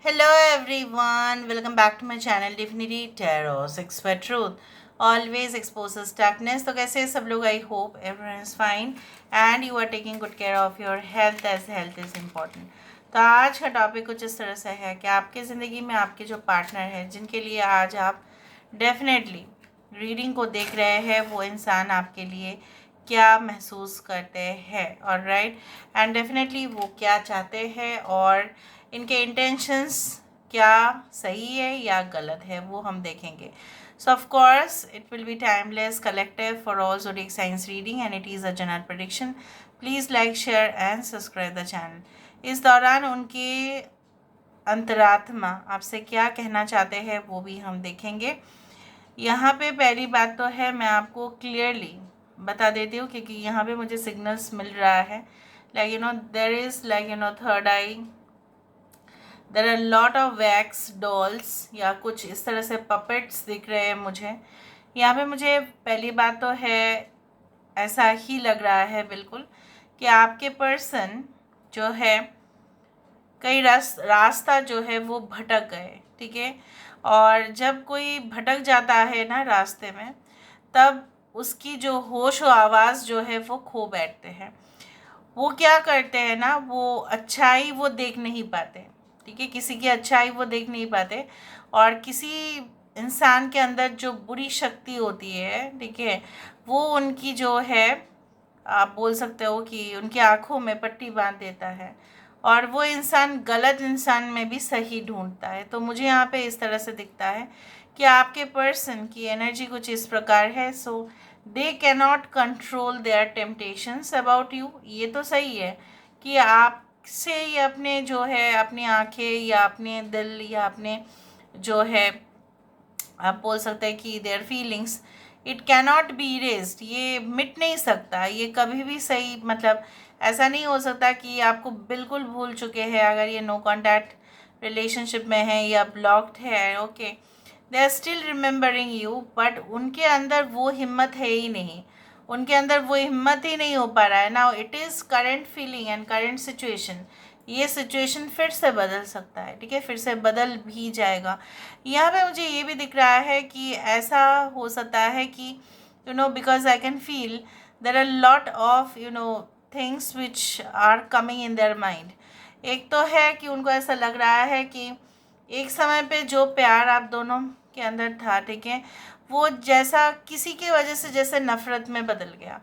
Hello everyone, welcome back to my channel Divinity Tarot 6 for Truth. Always exposes darkness. तो कैसे हैं सब लोग? I hope everyone is fine and you are taking good care of your health as health is important. तो आज का topic कुछ इस तरह से है कि आपके ज़िंदगी में आपके जो पार्टनर है जिनके लिए आज आप डेफिनेटली रीडिंग को देख रहे हैं वो इंसान आपके लिए क्या महसूस करते हैं और राइट एंड डेफिनेटली वो क्या चाहते हैं और इनके इंटेंशंस क्या सही है या गलत है वो हम देखेंगे. सो of course it will be timeless collective for all zodiac science reading and it is a general prediction. Please like share and subscribe the channel. इस दौरान उनके अंतरात्मा आपसे क्या कहना चाहते हैं वो भी हम देखेंगे. यहाँ पे पहली बात तो है मैं आपको क्लियरली बता देती हूँ क्योंकि यहाँ पे मुझे सिग्नल्स मिल रहा है there is third eye. There are lot of wax dolls या कुछ इस तरह से पपेट्स दिख रहे हैं मुझे. यहाँ पे मुझे पहली बात तो है ऐसा ही लग रहा है बिल्कुल कि आपके पर्सन जो है कई रास्ता जो है वो भटक गए. ठीक है, और जब कोई भटक जाता है ना रास्ते में तब उसकी जो होश व आवाज़ जो है वो खो बैठते हैं. वो क्या करते हैं ना, वो अच्छाई वो देख नहीं पाते. ठीक है, किसी की अच्छाई वो देख नहीं पाते और किसी इंसान के अंदर जो बुरी शक्ति होती है, ठीक है, वो उनकी जो है आप बोल सकते हो कि उनकी आँखों में पट्टी बांध देता है और वो इंसान गलत इंसान में भी सही ढूंढता है. तो मुझे यहाँ पे इस तरह से दिखता है कि आपके पर्सन की एनर्जी कुछ इस प्रकार है. So they cannot control their temptations about you. ये तो सही है कि आपसे ये अपने जो है अपनी आँखें या अपने दिल या अपने जो है आप बोल सकते हैं कि their feelings it cannot be erased. ये मिट नहीं सकता, ये कभी भी सही ऐसा नहीं हो सकता कि आपको बिल्कुल भूल चुके हैं अगर ये नो कॉन्टैक्ट रिलेशनशिप में है या ब्लॉक्ड है. Okay, they are still remembering you but उनके अंदर वो हिम्मत है ही नहीं. उनके अंदर वो हिम्मत ही नहीं हो पा रहा है. Now it is current feeling and current situation. ये सिचुएशन फिर से बदल सकता है. ठीक है, फिर से बदल भी जाएगा. यहाँ पे मुझे ये भी दिख रहा है कि ऐसा हो सकता है कि because I can feel there are lot of things which are coming in their mind. एक तो है कि उनको ऐसा लग रहा है कि एक समय पे जो प्यार आप दोनों के अंदर था, ठीक है, वो जैसा किसी की वजह से जैसे नफ़रत में बदल गया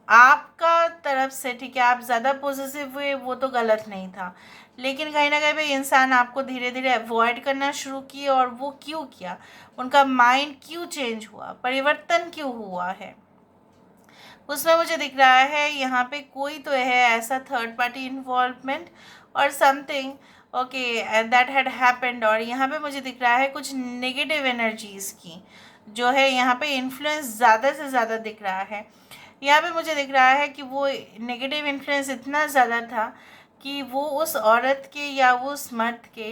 आपका तरफ से. ठीक है, आप ज़्यादा पॉजिटिव हुए वो तो गलत नहीं था, लेकिन कहीं ना कहीं पे इंसान आपको धीरे धीरे अवॉइड करना शुरू किए. और वो क्यों किया, उनका माइंड क्यों चेंज हुआ, परिवर्तन क्यों हुआ है, उसमें मुझे दिख रहा है यहाँ पे कोई तो है ऐसा थर्ड पार्टी इन्वॉल्वमेंट और something okay that had happened. और यहाँ पे मुझे दिख रहा है कुछ नेगेटिव एनर्जीज़ की जो है यहाँ पे इन्फ्लुएंस ज़्यादा से ज़्यादा दिख रहा है. यहाँ पे मुझे दिख रहा है कि वो नेगेटिव इन्फ्लुएंस इतना ज़्यादा था कि वो उस औरत के या वो उस मर्द के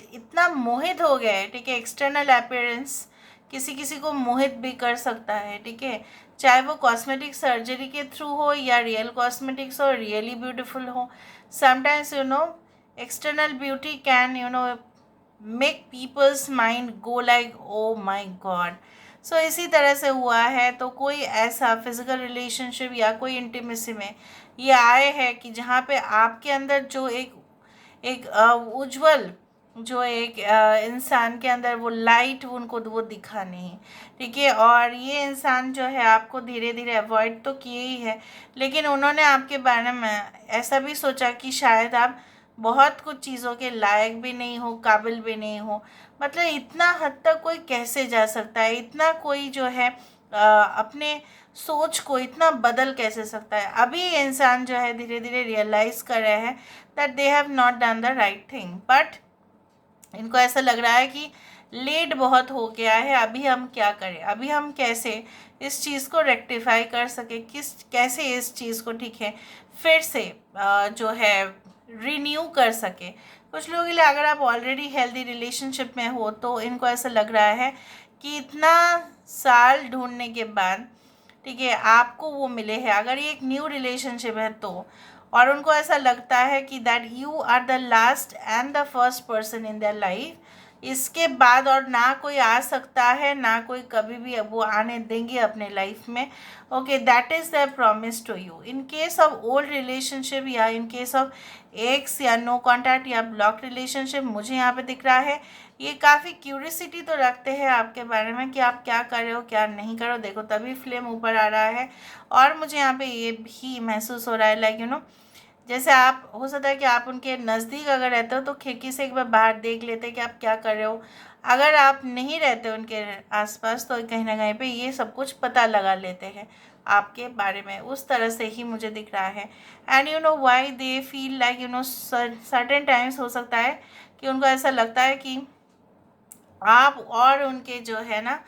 इतना मोहित हो गया है. ठीक है, एक्सटर्नल अपीयरेंस किसी किसी को मोहित भी कर सकता है. ठीक है, चाहे वो कॉस्मेटिक सर्जरी के थ्रू हो या रियल कॉस्मेटिक्स हो, रियली ब्यूटीफुल हो. Sometimes external beauty can make people's mind go like oh my God. सो इसी तरह से हुआ है. तो कोई ऐसा फिजिकल रिलेशनशिप या कोई इंटीमेसी में ये आए हैं कि जहाँ पे आपके अंदर जो एक एक उज्जवल जो एक इंसान के अंदर वो लाइट उनको वो दिखा नहीं. ठीक है, और ये इंसान जो है आपको धीरे धीरे अवॉइड तो किए ही है, लेकिन उन्होंने आपके बारे में ऐसा भी सोचा कि शायद आप बहुत कुछ चीज़ों के लायक भी नहीं हो, काबिल भी नहीं हो. इतना हद तक कोई कैसे जा सकता है, इतना कोई जो है अपने सोच को इतना बदल कैसे सकता है. अभी ये इंसान जो है धीरे धीरे रियलाइज़ कर रहे हैं that they have not done the right thing. But इनको ऐसा लग रहा है कि लेट बहुत हो गया है, अभी हम क्या करें, अभी हम कैसे इस चीज़ को रेक्टिफाई कर सके, कैसे इस चीज़ को ठीक है फिर से जो है रिन्यू कर सके. कुछ लोगों के लिए अगर आप ऑलरेडी हेल्दी रिलेशनशिप में हो तो इनको ऐसा लग रहा है कि इतना साल ढूंढने के बाद ठीक है आपको वो मिले हैं. अगर ये एक न्यू रिलेशनशिप है तो और उनको ऐसा लगता है कि that you are the last and the first person in their life, इसके बाद और ना कोई आ सकता है, ना कोई कभी भी वो आने देंगे अपने लाइफ में। Okay, that is the promise to you. In case of old relationship या इन केस ऑफ एक्स या नो कांटेक्ट या ब्लॉक रिलेशनशिप, मुझे यहाँ पे दिख रहा है ये काफ़ी क्यूरियसिटी तो रखते हैं आपके बारे में कि आप क्या कर रहे हो क्या नहीं कर रहे हो। देखो तभी फ्लेम ऊपर आ रहा है। और मुझे यहाँ पे ये भी महसूस हो रहा है लाइक जैसे आप हो सकता है कि आप उनके नज़दीक अगर रहते हो तो खिड़की से एक बार बाहर देख लेते कि आप क्या कर रहे हो। अगर आप नहीं रहते उनके आसपास तो कहीं ना कहीं पे ये सब कुछ पता लगा लेते हैं आपके बारे में। उस तरह से ही मुझे दिख रहा है। And why they feel like certain times हो सकता है कि उनको ऐसा लगता है कि आप और उनके जो है ना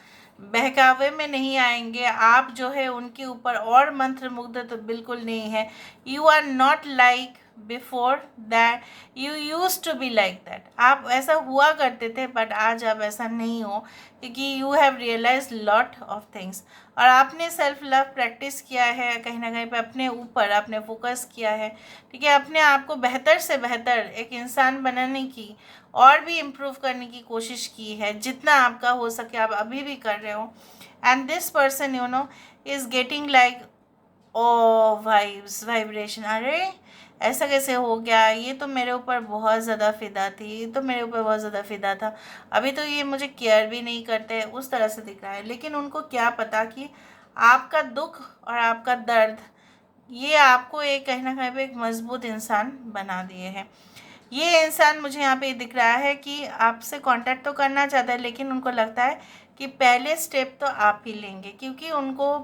बहकावे में नहीं आएंगे। आप जो है उनके ऊपर और मंत्रमुग्ध तो बिल्कुल नहीं है। You are not like before that, you use to be like that. आप ऐसा हुआ करते थे बट आज आप ऐसा नहीं हो, क्योंकि you have realise lot of things. और आपने सेल्फ लव प्रैक्टिस किया है, कहीं ना कहीं पे अपने ऊपर आपने फोकस किया है। ठीक है, अपने आप को बेहतर से बेहतर एक इंसान बनाने की और भी इम्प्रूव करने की कोशिश की है, जितना आपका हो सके आप अभी भी कर रहे हो। And this person is getting like oh vibes vibration. अरे ऐसा कैसे हो गया, ये तो मेरे ऊपर बहुत ज़्यादा फ़िदा थी, ये तो मेरे ऊपर बहुत ज़्यादा फ़िदा था, अभी तो ये मुझे केयर भी नहीं करते, उस तरह से दिख रहा है। लेकिन उनको क्या पता कि आपका दुख और आपका दर्द ये आपको एक कहीं ना कहीं पे एक मजबूत इंसान बना दिए हैं। ये इंसान मुझे यहाँ पे दिख रहा है कि आपसे कांटेक्ट तो करना चाहता है, लेकिन उनको लगता है कि पहले स्टेप तो आप ही लेंगे, क्योंकि उनको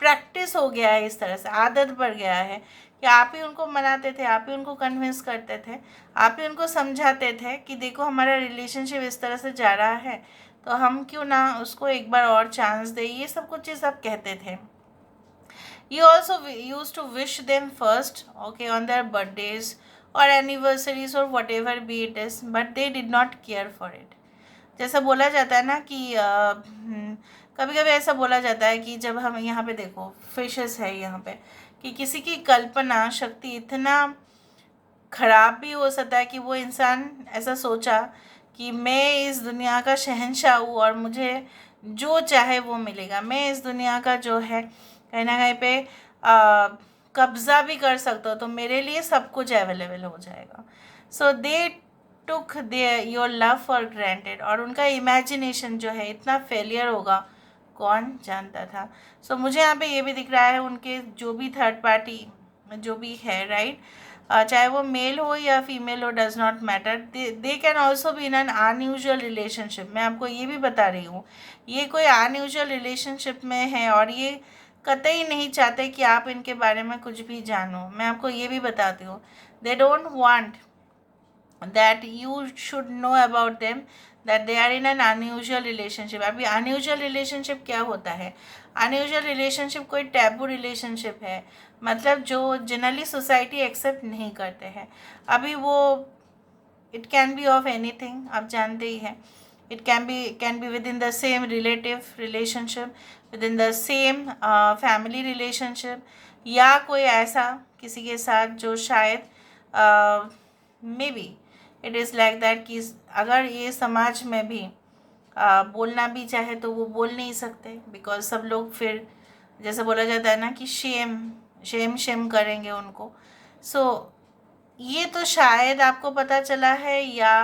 प्रैक्टिस हो गया है, इस तरह से आदत पड़ गया है कि आप ही उनको मनाते थे, आप ही उनको कन्विंस करते थे, आप ही उनको समझाते थे कि देखो हमारा रिलेशनशिप इस तरह से जा रहा है तो हम क्यों ना उसको एक बार और चांस दें। ये सब कुछ चीज़ आप कहते थे। You also used to wish them first, okay, on their birthdays or anniversaries or whatever be it is, but they did not care for it. जैसा बोला जाता है ना कि कभी कभी ऐसा बोला जाता है कि जब हम यहाँ पे देखो फिशेस है यहाँ पे, कि किसी की कल्पना शक्ति इतना खराब भी हो सकता है कि वो इंसान ऐसा सोचा कि मैं इस दुनिया का शहंशाह हूँ और मुझे जो चाहे वो मिलेगा, मैं इस दुनिया का जो है कहीं ना कहीं पे कब्ज़ा भी कर सकता हूँ, तो मेरे लिए सब कुछ अवेलेबल हो जाएगा। सो दे टुक दे योर लव फॉर ग्रांटेड। और उनका इमेजिनेशन जो है इतना फेलियर होगा कौन जानता था। सो मुझे यहाँ पे ये भी दिख रहा है उनके जो भी थर्ड पार्टी जो भी है, राइट, चाहे वो मेल हो या फीमेल हो, does not matter, they can also be in an unusual relationship. मैं आपको ये भी बता रही हूँ ये कोई अनयूजुअल रिलेशनशिप में है और ये कतई नहीं चाहते कि आप इनके बारे में कुछ भी जानो। मैं आपको ये भी बताती हूँ, they don't want that you should know about them that they are in an unusual relationship. अभी अनयूजुअल रिलेशनशिप क्या होता है? अनयूजुअल रिलेशनशिप कोई टैबू रिलेशनशिप है, मतलब जो जनरली सोसाइटी एक्सेप्ट नहीं करते हैं। अभी वो it can be of anything, आप जानते ही हैं। It can be with in the same relative relationship, with in the same family relationship, या कोई ऐसा किसी के साथ जो शायद may be it is like that कि अगर ये समाज में भी बोलना भी चाहे तो वो बोल नहीं सकते, बिकॉज सब लोग फिर जैसे बोला जाता है ना कि शेम शेम शेम करेंगे उनको। सो ये तो शायद आपको पता चला है या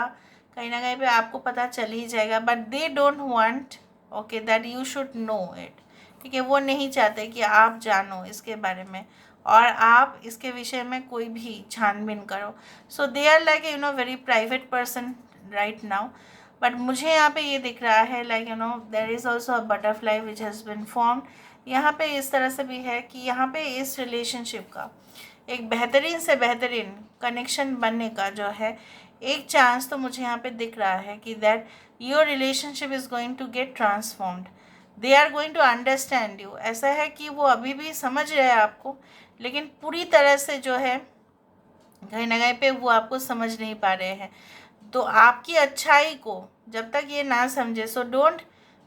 कहीं ना कहीं पे आपको पता चल ही जाएगा, but they don't want okay that you should no it. ठीक है, वो नहीं चाहते कि आप जानो इसके बारे में और आप इसके विषय में कोई भी छानबीन करो। So they are like very private person right now. But मुझे यहाँ पे ये दिख रहा है like there is also a butterfly which has been formed. यहाँ पे इस तरह से भी है कि यहाँ पे इस रिलेशनशिप का एक बेहतरीन से बेहतरीन कनेक्शन बनने का जो है एक चांस तो मुझे यहाँ पे दिख रहा है कि that your relationship is going to get transformed. They are going to understand you. ऐसा है कि वो अभी भी समझ रहे हैं आपको, लेकिन पूरी तरह से जो है कहीं ना कहीं पे वो आपको समझ नहीं पा रहे हैं। तो आपकी अच्छाई को जब तक ये ना समझे, so don't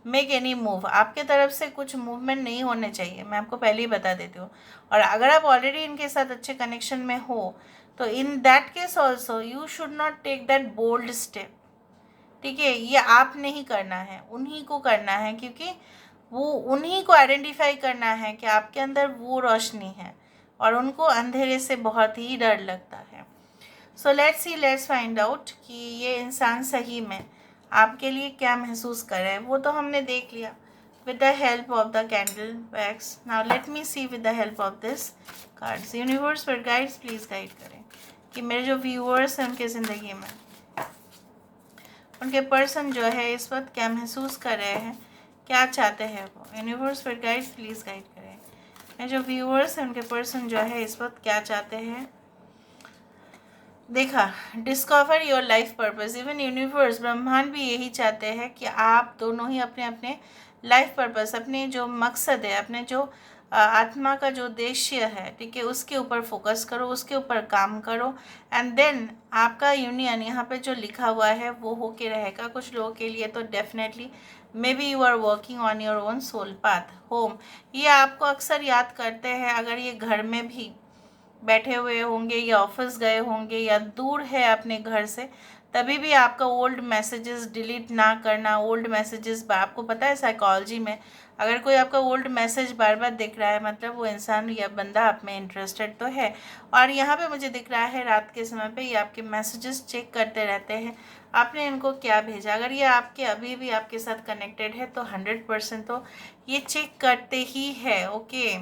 make any move, आपके तरफ से कुछ मूवमेंट नहीं होने चाहिए, मैं आपको पहले ही बता देती हूँ। और अगर आप ऑलरेडी इनके साथ अच्छे कनेक्शन में हो तो in that case also you should not take that bold step. ठीक है, ये आप नहीं करना है, उन्हीं को करना है, क्योंकि वो उन्हीं को आइडेंटिफाई करना है कि आपके अंदर वो रोशनी है और उनको अंधेरे से बहुत ही डर लगता है। So let's see, let's find out कि ये इंसान सही में आपके लिए क्या महसूस कर रहा है। वो तो हमने देख लिया with the help of the candle wax. Now let me see with the help of this cards. Universe पर गाइड्स प्लीज़ गाइड करें कि मेरे जो व्यूअर्स हैं उनके ज़िंदगी में उनके पर्सन जो है इस वक्त क्या महसूस कर रहे हैं, क्या चाहते हैं वो। यूनिवर्स पर गाइड्स प्लीज़ गाइड करें। मेरे जो व्यूअर्स हैं उनके पर्सन जो है इस वक्त क्या चाहते हैं। देखा, discover your life purpose. Even universe, ब्रह्मांड भी यही चाहते हैं कि आप दोनों ही अपने अपने लाइफ पर्पस, अपने जो मकसद है, अपने जो आत्मा का जो उद्देश्य है, ठीक है, उसके ऊपर फोकस करो, उसके ऊपर काम करो। एंड देन आपका यूनियन यहाँ पे जो लिखा हुआ है वो होके रहेगा। कुछ लोगों के लिए तो definitely may be you are working on your own soul path home. ये आपको अक्सर याद करते हैं, अगर ये घर में भी बैठे हुए होंगे या ऑफिस गए होंगे या दूर है अपने घर से, तभी भी आपका ओल्ड मैसेजेस डिलीट ना करना। ओल्ड मैसेजेस, आपको पता है साइकोलॉजी में अगर कोई आपका ओल्ड मैसेज बार बार दिख रहा है मतलब वो इंसान या बंदा आप में इंटरेस्टेड तो है। और यहाँ पे मुझे दिख रहा है रात के समय पे ये आपके मैसेजेस चेक करते रहते हैं, आपने इनको क्या भेजा। अगर ये आपके अभी भी आपके साथ कनेक्टेड है तो 100% तो ये चेक करते ही है। Okay,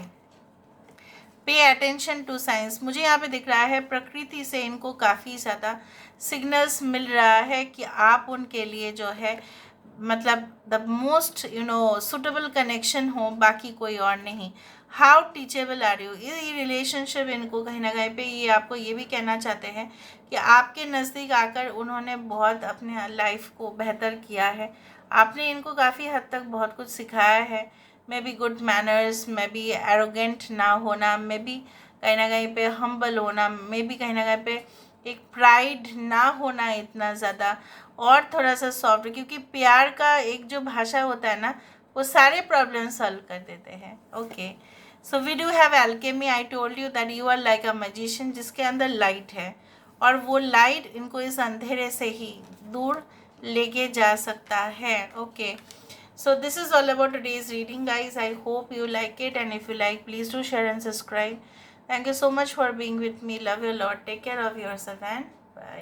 pay attention to science. मुझे यहाँ पे दिख रहा है प्रकृति से इनको काफ़ी ज़्यादा सिग्नल्स मिल रहा है कि आप उनके लिए जो है मतलब द मोस्ट सुटेबल कनेक्शन हो, बाकी कोई और नहीं। हाउ टीचेबल आर यू, ये रिलेशनशिप इनको कहीं ना कहीं पे ये आपको ये भी कहना चाहते हैं कि आपके नज़दीक आकर उन्होंने बहुत अपने लाइफ को बेहतर किया है। आपने इनको काफ़ी हद तक बहुत कुछ सिखाया है। May be good manners, may be arrogant ना होना, मे बी कहीं ना कहीं पे हम्बल होना, मे बी कहीं ना कहीं पे एक प्राइड ना होना इतना ज़्यादा, और थोड़ा सा सॉफ्ट, क्योंकि प्यार का एक जो भाषा होता है ना वो सारे प्रॉब्लम सॉल्व कर देते हैं। Okay, so we do have alchemy. I told you that you are like a magician जिसके अंदर लाइट है, और वो लाइट इनको इस अंधेरे से ही दूर लेके जा सकता है। Okay, so this is all about today's reading, guys. I hope you like it, and if you like, please do share and subscribe. Thank you so much for being with me. Love you a lot. Take care of yourself and bye.